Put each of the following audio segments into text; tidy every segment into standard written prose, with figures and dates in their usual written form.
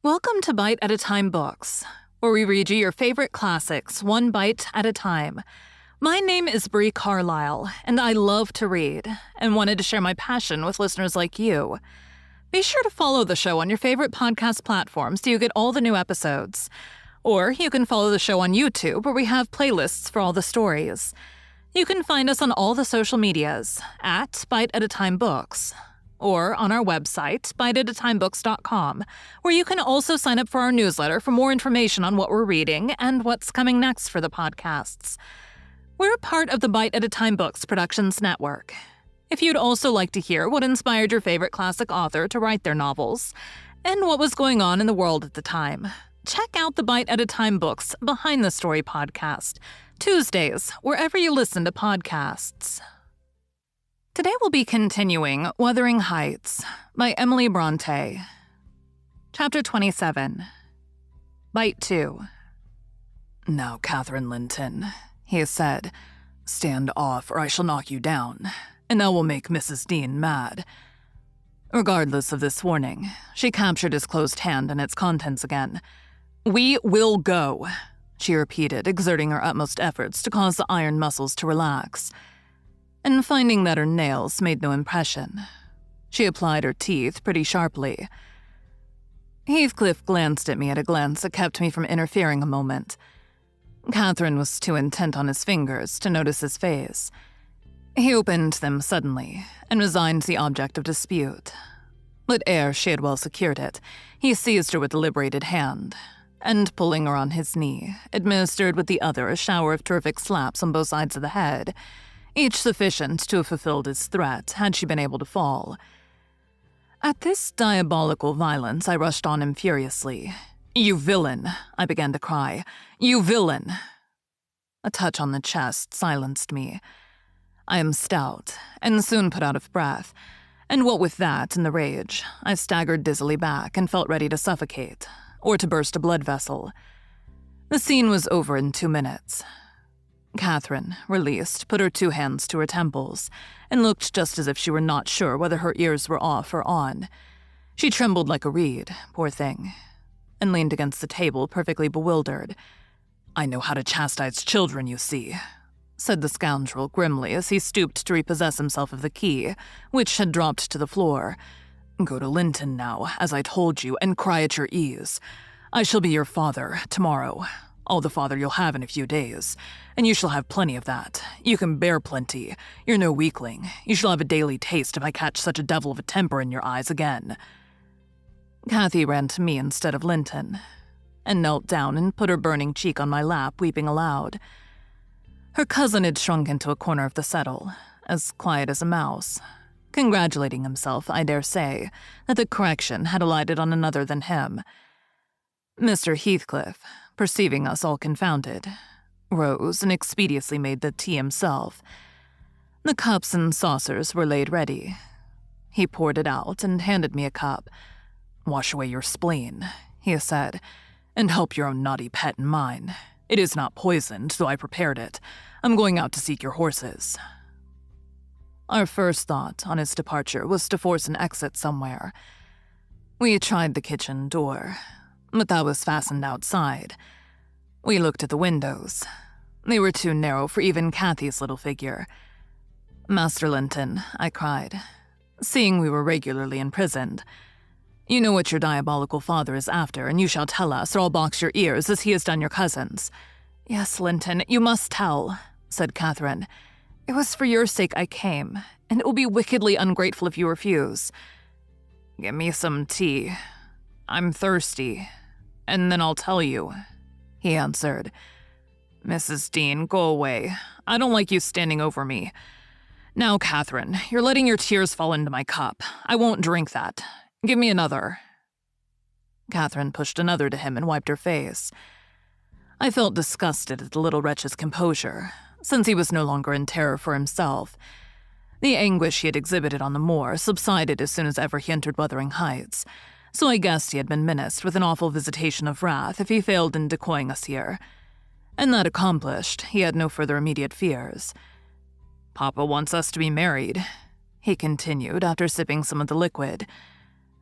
Welcome to Bite at a Time Books, where we read you your favorite classics one bite at a time. My name is Bree Carlile, and I love to read, and wanted to share my passion with listeners like you. Be sure to follow the show on your favorite podcast platform so you get all the new episodes. Or you can follow the show on YouTube, where we have playlists for all the stories. You can find us on all the social medias at Bite at a Time Books, or on our website, biteatatimebooks.com, where you can also sign up for our newsletter for more information on what we're reading and what's coming next for the podcasts. We're part of the Bite at a Time Books Productions Network. If you'd also like to hear what inspired your favorite classic author to write their novels, and what was going on in the world at the time, check out the Bite at a Time Books Behind the Story podcast, Tuesdays, wherever you listen to podcasts. Today we'll be continuing Wuthering Heights by Emily Brontë. Chapter 27. Bite 2. "Now, Catherine Linton," he said, "stand off or I shall knock you down, and that will make Mrs. Dean mad." Regardless of this warning, she captured his closed hand and its contents again. "We will go," she repeated, exerting her utmost efforts to cause the iron muscles to relax. And finding that her nails made no impression, she applied her teeth pretty sharply. Heathcliff glanced at me at a glance that kept me from interfering a moment. Catherine was too intent on his fingers to notice his face. He opened them suddenly and resigned the object of dispute. But ere she had well secured it, he seized her with a liberated hand, and pulling her on his knee, administered with the other a shower of terrific slaps on both sides of the head, each sufficient to have fulfilled his threat had she been able to fall. At this diabolical violence, I rushed on him furiously. "You villain!" I began to cry. "You villain!" A touch on the chest silenced me. I am stout, and soon put out of breath, and what with that and the rage, I staggered dizzily back and felt ready to suffocate, or to burst a blood vessel. The scene was over in 2 minutes. Catherine, released, put her 2 hands to her temples, and looked just as if she were not sure whether her ears were off or on. She trembled like a reed, poor thing, and leaned against the table perfectly bewildered. "I know how to chastise children, you see," said the scoundrel grimly as he stooped to repossess himself of the key, which had dropped to the floor. "Go to Linton now, as I told you, and cry at your ease. I shall be your father tomorrow. All the father you'll have in a few days, and you shall have plenty of that. You can bear plenty. You're no weakling. You shall have a daily taste if I catch such a devil of a temper in your eyes again." Cathy ran to me instead of Linton, and knelt down and put her burning cheek on my lap, weeping aloud. Her cousin had shrunk into a corner of the settle, as quiet as a mouse, congratulating himself, I dare say, that the correction had alighted on another than him. Mr. Heathcliff, perceiving us all confounded, rose and expeditiously made the tea himself. The cups and saucers were laid ready. He poured it out and handed me a cup. "Wash away your spleen," he said, "and help your own naughty pet and mine. It is not poisoned, though I prepared it. I'm going out to seek your horses." Our first thought on his departure was to force an exit somewhere. We tried the kitchen door, but that was fastened outside. We looked at the windows. They were too narrow for even Cathy's little figure. "Master Linton," I cried, seeing we were regularly imprisoned, "you know what your diabolical father is after, and you shall tell us, or I'll box your ears as he has done your cousins." "Yes, Linton, you must tell," said Catherine. "It was for your sake I came, and it will be wickedly ungrateful if you refuse." "Give me some tea. I'm thirsty, and then I'll tell you," he answered. "Mrs. Dean, go away. I don't like you standing over me. Now, Catherine, you're letting your tears fall into my cup. I won't drink that. Give me another." Catherine pushed another to him and wiped her face. I felt disgusted at the little wretch's composure, since he was no longer in terror for himself. The anguish he had exhibited on the moor subsided as soon as ever he entered Wuthering Heights, so I guessed he had been menaced with an awful visitation of wrath if he failed in decoying us here. And that accomplished, he had no further immediate fears. "Papa wants us to be married," he continued after sipping some of the liquid.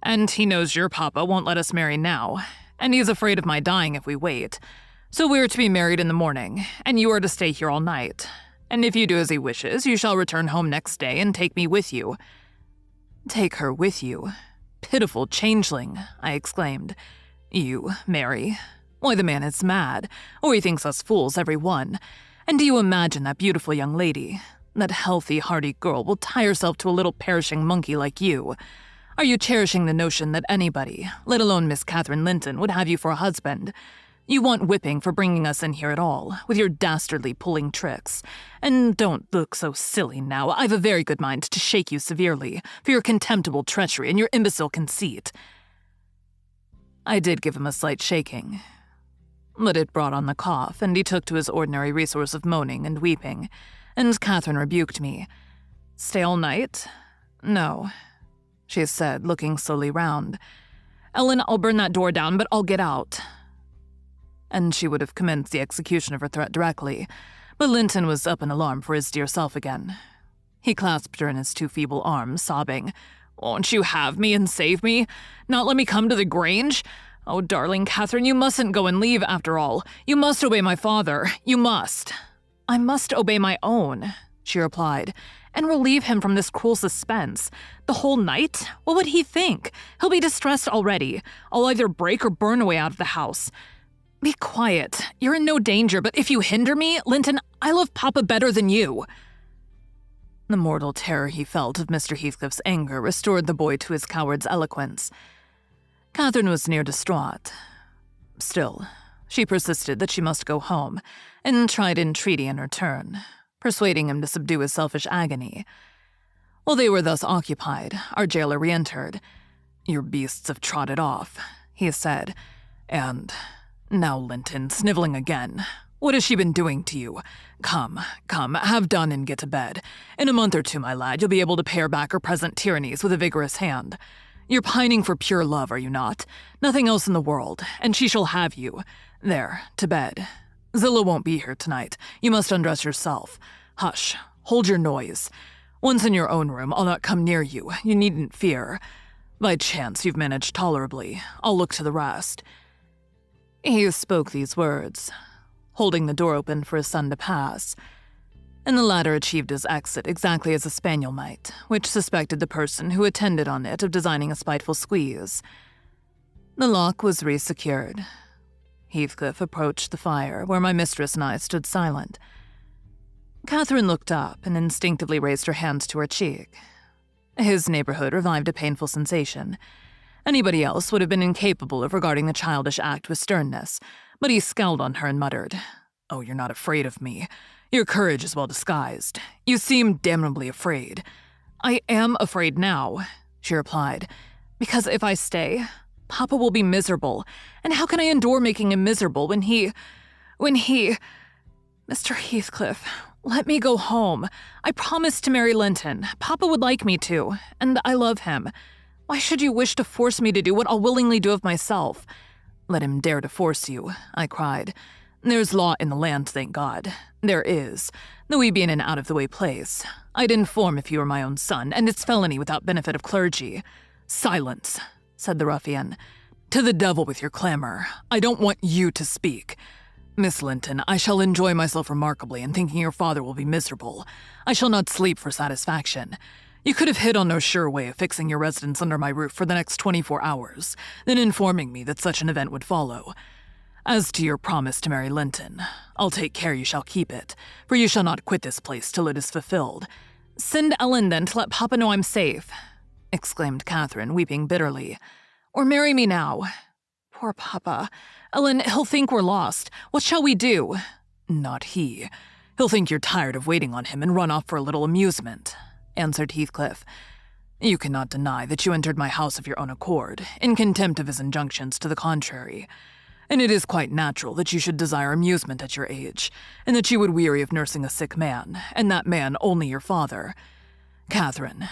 And he knows your papa won't let us marry now, and he's afraid of my dying if we wait. So we're to be married in the morning, and you are to stay here all night. And if you do as he wishes, you shall return home next day and take me with you." "Take her with you? Pitiful changeling," I exclaimed. "You, Mary? Why, the man is mad, or he thinks us fools, every one. And do you imagine that beautiful young lady, that healthy, hearty girl, will tie herself to a little perishing monkey like you? Are you cherishing the notion that anybody, let alone Miss Catherine Linton, would have you for a husband? You want whipping for bringing us in here at all, with your dastardly pulling tricks. And don't look so silly now. I've a very good mind to shake you severely for your contemptible treachery and your imbecile conceit." I did give him a slight shaking, but it brought on the cough, and he took to his ordinary resource of moaning and weeping, and Catherine rebuked me. "Stay all night? No," she said, looking slowly round. "Ellen, I'll burn that door down, but I'll get out." And she would have commenced the execution of her threat directly, but Linton was up in alarm for his dear self again. He clasped her in his two feeble arms, sobbing, "Won't you have me and save me? Not let me come to the Grange? Oh, darling Catherine, you mustn't go and leave after all. You must obey my father. You must." "I must obey my own," she replied, "and relieve him from this cruel suspense. The whole night? What would he think? He'll be distressed already. I'll either break or burn away out of the house. Be quiet. You're in no danger, but if you hinder me, Linton, I love Papa better than you." The mortal terror he felt of Mr. Heathcliff's anger restored the boy to his coward's eloquence. Catherine was near distraught. Still, she persisted that she must go home, and tried entreaty in her turn, persuading him to subdue his selfish agony. While they were thus occupied, our jailer re-entered. "Your beasts have trotted off," he said, "and... Now, Linton, sniveling again. What has she been doing to you? Come, have done and get to bed. In a month or two, my lad, you'll be able to pare back her present tyrannies with a vigorous hand. You're pining for pure love, are you not? Nothing else in the world, and she shall have you. There, to bed. Zillah won't be here tonight. You must undress yourself. Hush, hold your noise. Once in your own room, I'll not come near you. You needn't fear. By chance, you've managed tolerably. I'll look to the rest." He spoke these words, holding the door open for his son to pass, and the latter achieved his exit exactly as a spaniel might, which suspected the person who attended on it of designing a spiteful squeeze. The lock was re-secured. Heathcliff approached the fire, where my mistress and I stood silent. Catherine looked up and instinctively raised her hand to her cheek. His neighborhood revived a painful sensation. Anybody else would have been incapable of regarding the childish act with sternness, but he scowled on her and muttered, "Oh, you're not afraid of me. Your courage is well disguised. You seem damnably afraid." "I am afraid now," she replied, "because if I stay, Papa will be miserable, and how can I endure making him miserable when he... Mr. Heathcliff, let me go home. I promised to marry Linton. Papa would like me to, and I love him. Why should you wish to force me to do what I'll willingly do of myself?" "Let him dare to force you," I cried. "There's law in the land, thank God. There is, though we be in an out-of-the-way place. I'd inform if you were my own son, and it's felony without benefit of clergy." "Silence," said the ruffian. "To the devil with your clamor. I don't want you to speak. Miss Linton, I shall enjoy myself remarkably in thinking your father will be miserable. I shall not sleep for satisfaction. You could have hit on no sure way of fixing your residence under my roof for the next 24 hours, than informing me that such an event would follow. As to your promise to marry Linton, I'll take care you shall keep it, for you shall not quit this place till it is fulfilled." "Send Ellen, then, to let Papa know I'm safe," exclaimed Catherine, weeping bitterly. "Or marry me now. Poor Papa. Ellen, he'll think we're lost. What shall we do?" "Not he. He'll think you're tired of waiting on him and run off for a little amusement," answered Heathcliff. "You cannot deny that you entered my house of your own accord, in contempt of his injunctions to the contrary. And it is quite natural that you should desire amusement at your age, and that you would weary of nursing a sick man, and that man only your father. Catherine,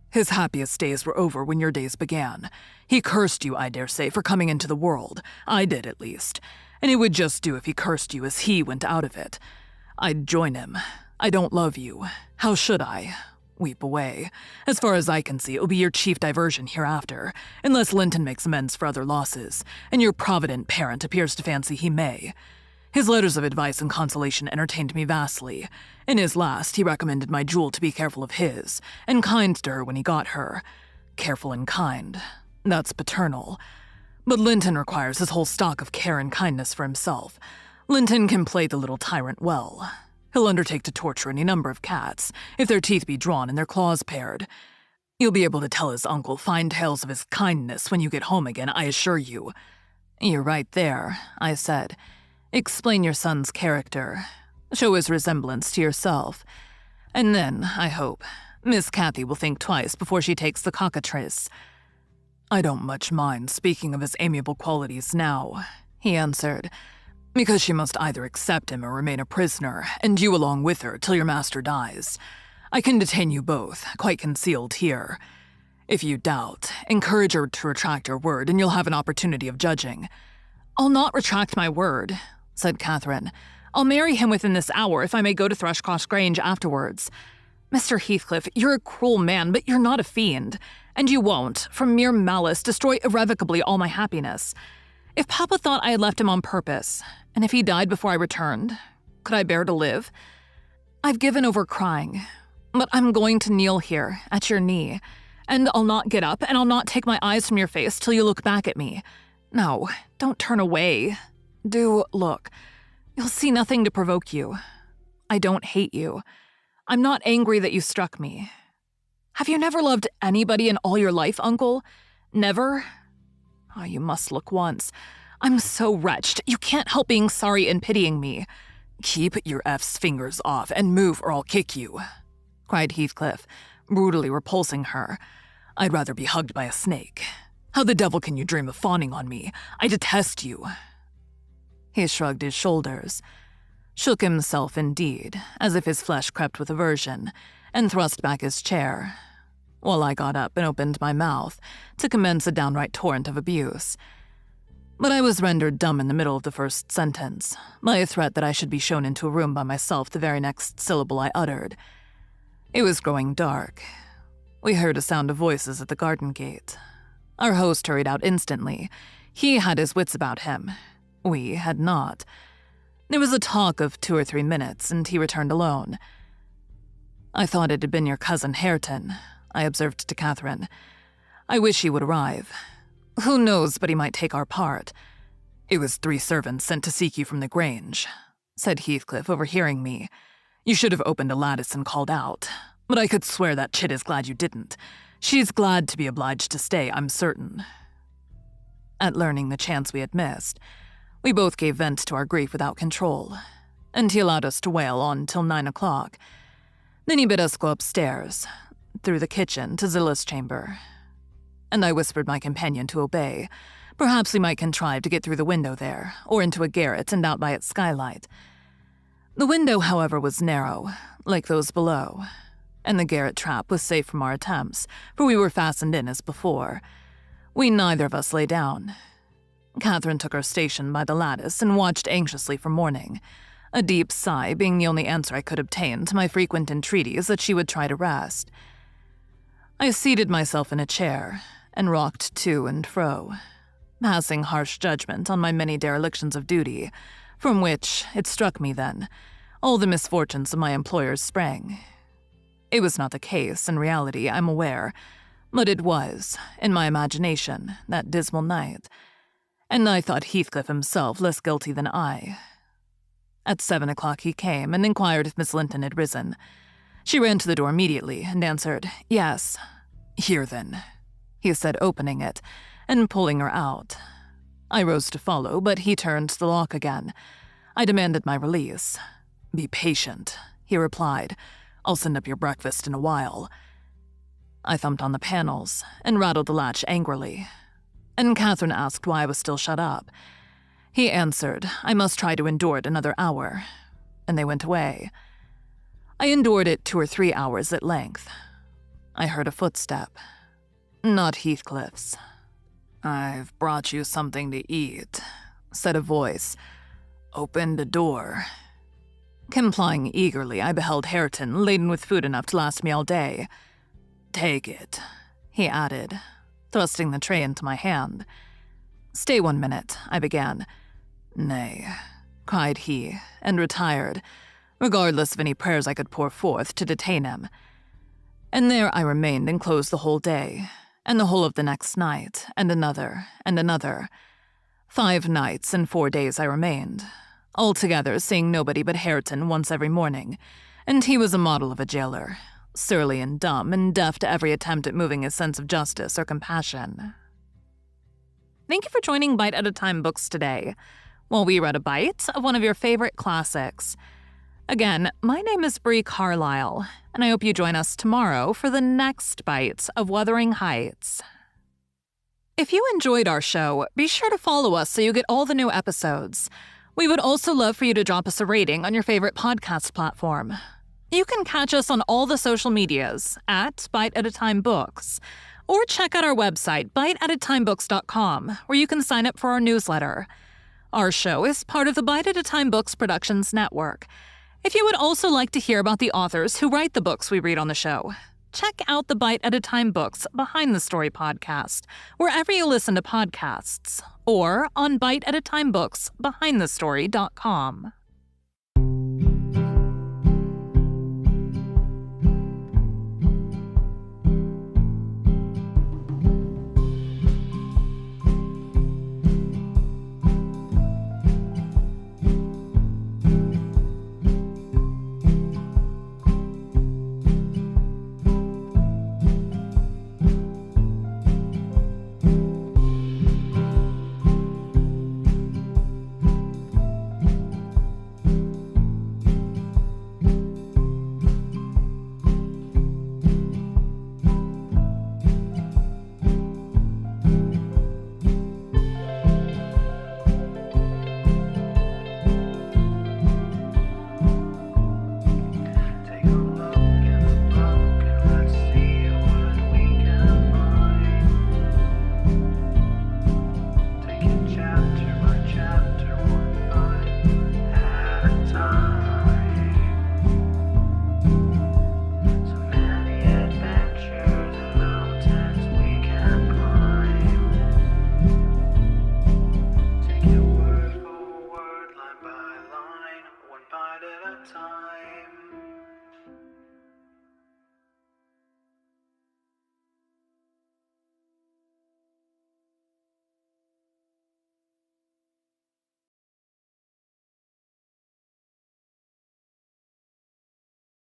his happiest days were over when your days began. He cursed you, I dare say, for coming into the world. I did, at least. And it would just do if he cursed you as he went out of it. I'd join him. I don't love you. How should I? Weep away. As far as I can see, it will be your chief diversion hereafter, unless Linton makes amends for other losses, and your provident parent appears to fancy he may. His letters of advice and consolation entertained me vastly. In his last, he recommended my jewel to be careful of his, and kind to her when he got her. Careful and kind. That's paternal. But Linton requires his whole stock of care and kindness for himself. Linton can play the little tyrant well. He'll undertake to torture any number of cats, if their teeth be drawn and their claws pared. You'll be able to tell his uncle fine tales of his kindness when you get home again, I assure you. You're right there, I said. Explain your son's character. Show his resemblance to yourself. And then, I hope, Miss Cathy will think twice before she takes the cockatrice. I don't much mind speaking of his amiable qualities now, he answered, because she must either accept him or remain a prisoner, and you along with her till your master dies. I can detain you both, quite concealed here. If you doubt, encourage her to retract her word, and you'll have an opportunity of judging. I'll not retract my word, said Catherine. I'll marry him within this hour if I may go to Thrushcross Grange afterwards. Mr. Heathcliff, you're a cruel man, but you're not a fiend, and you won't, from mere malice, destroy irrevocably all my happiness. If Papa thought I had left him on purpose, and if he died before I returned, could I bear to live? I've given over crying, but I'm going to kneel here, at your knee, and I'll not get up, and I'll not take my eyes from your face till you look back at me. No, don't turn away. Do look. You'll see nothing to provoke you. I don't hate you. I'm not angry that you struck me. Have you never loved anybody in all your life, Uncle? Never? Oh, you must look once. I'm so wretched, you can't help being sorry and pitying me. Keep your F's fingers off and move or I'll kick you, cried Heathcliff, brutally repulsing her. I'd rather be hugged by a snake. How the devil can you dream of fawning on me? I detest you. He shrugged his shoulders, shook himself indeed, as if his flesh crept with aversion, and thrust back his chair, while I got up and opened my mouth to commence a downright torrent of abuse. But I was rendered dumb in the middle of the first sentence by a threat that I should be shown into a room by myself the very next syllable I uttered. It was growing dark. We heard a sound of voices at the garden gate. Our host hurried out instantly. He had his wits about him. We had not. There was a talk of 2 or 3 minutes, and he returned alone. I thought it had been your cousin Hareton, I observed to Catherine. I wish he would arrive. Who knows but he might take our part? It was 3 servants sent to seek you from the Grange, said Heathcliff, overhearing me. You should have opened a lattice and called out, but I could swear that chit is glad you didn't. She's glad to be obliged to stay, I'm certain. At learning the chance we had missed, we both gave vent to our grief without control, and he allowed us to wail on till 9 o'clock. Then he bid us go upstairs, through the kitchen to Zilla's chamber, and I whispered my companion to obey. Perhaps we might contrive to get through the window there, or into a garret and out by its skylight. The window, however, was narrow, like those below, and the garret trap was safe from our attempts, for we were fastened in as before. We neither of us lay down. Catherine took her station by the lattice and watched anxiously for morning, a deep sigh being the only answer I could obtain to my frequent entreaties that she would try to rest. I seated myself in a chair and rocked to and fro, passing harsh judgment on my many derelictions of duty, from which, it struck me then, all the misfortunes of my employers sprang. It was not the case, in reality, I'm aware, but it was, in my imagination, that dismal night, and I thought Heathcliff himself less guilty than I. At 7 o'clock he came and inquired if Miss Linton had risen. She ran to the door immediately and answered, "Yes." "Here, then," he said, opening it and pulling her out. I rose to follow, but he turned the lock again. I demanded my release. "Be patient," he replied. "I'll send up your breakfast in a while." I thumped on the panels and rattled the latch angrily, and Catherine asked why I was still shut up. He answered I must try to endure it another hour, and they went away. I endured it 2 or 3 hours at length. I heard a footstep. Not Heathcliff's. "I've brought you something to eat," said a voice. "Open the door." Complying eagerly, I beheld Hareton laden with food enough to last me all day. "Take it," he added, thrusting the tray into my hand. "Stay 1 minute," I began. "Nay," cried he, and retired, regardless of any prayers I could pour forth to detain him. And there I remained enclosed the whole day, and the whole of the next night, and another, and another. 5 nights and 4 days I remained, altogether seeing nobody but Hareton once every morning, and he was a model of a jailer, surly and dumb and deaf to every attempt at moving his sense of justice or compassion. Thank you for joining Bite at a Time Books today, while we read a bite of one of your favorite classics. Again, my name is Bree Carlile, and I hope you join us tomorrow for the next bite of Wuthering Heights. If you enjoyed our show, be sure to follow us so you get all the new episodes. We would also love for you to drop us a rating on your favorite podcast platform. You can catch us on all the social medias at Bite at a Time Books, or check out our website, biteatatimebooks.com, where you can sign up for our newsletter. Our show is part of the Bite at a Time Books Productions Network. If you would also like to hear about the authors who write the books we read on the show, check out the Bite at a Time Books Behind the Story podcast, wherever you listen to podcasts, or on biteatatimebooksbehindthestory.com.